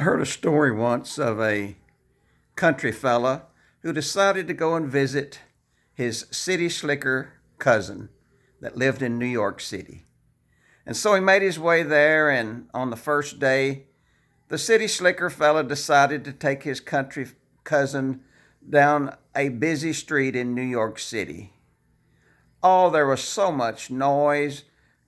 I heard a story once of a country fella who decided to go and visit his city slicker cousin that lived in New York City. And so he made his way there, and on the first day, the city slicker fella decided to take his country cousin down a busy street in New York City. Oh, there was so much noise,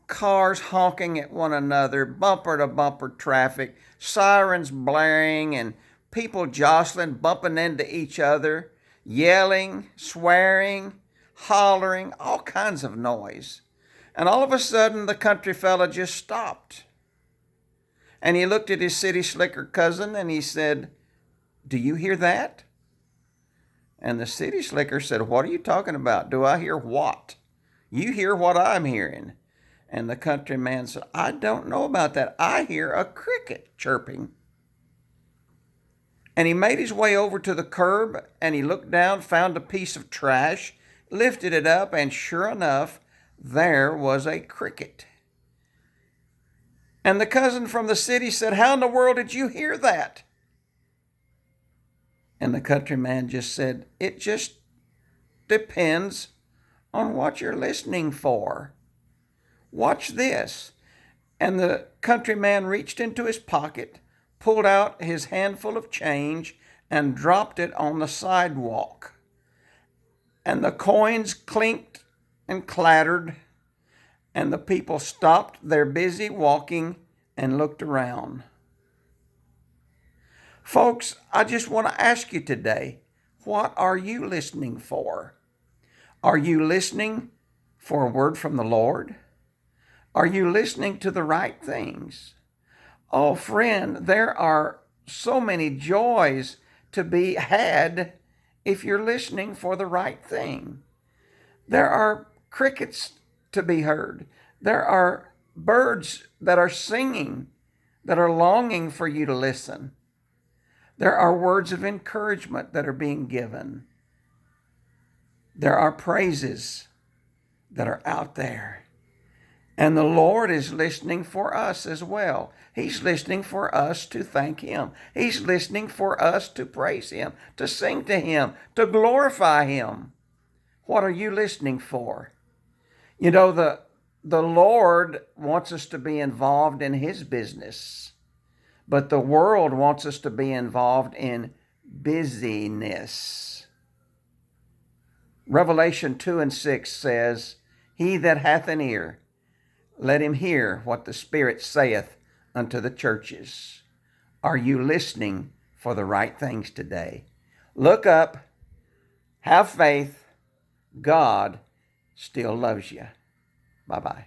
cars honking at one another, bumper to bumper traffic, sirens blaring, and people jostling, bumping into each other, yelling, swearing, hollering, all kinds of noise. And all of a sudden, the country fella just stopped. And he looked at his city slicker cousin and he said, "Do you hear that?" And the city slicker said, "What are you talking about? Do I hear what?" "You hear what I'm hearing." And the countryman said, "I don't know about that. I hear a cricket chirping." And he made his way over to the curb and he looked down, found a piece of trash, lifted it up, and sure enough, there was a cricket. And the cousin from the city said, "How in the world did you hear that?" And the countryman just said, "It just depends on what you're listening for. Watch this." And the countryman reached into his pocket, pulled out his handful of change, and dropped it on the sidewalk. And the coins clinked and clattered, and the people stopped their busy walking and looked around. Folks, I just want to ask you today, what are you listening for? Are you listening for a word from the Lord? Are you listening to the right things? Oh, friend, there are so many joys to be had if you're listening for the right thing. There are crickets to be heard. There are birds that are singing, that are longing for you to listen. There are words of encouragement that are being given. There are praises that are out there. And the Lord is listening for us as well. He's listening for us to thank Him. He's listening for us to praise Him, to sing to Him, to glorify Him. What are you listening for? You know, the Lord wants us to be involved in His business, but the world wants us to be involved in busyness. Revelation 2:6 says, "He that hath an ear, let him hear what the Spirit saith unto the churches." Are you listening for the right things today? Look up, have faith. God still loves you. Bye-bye.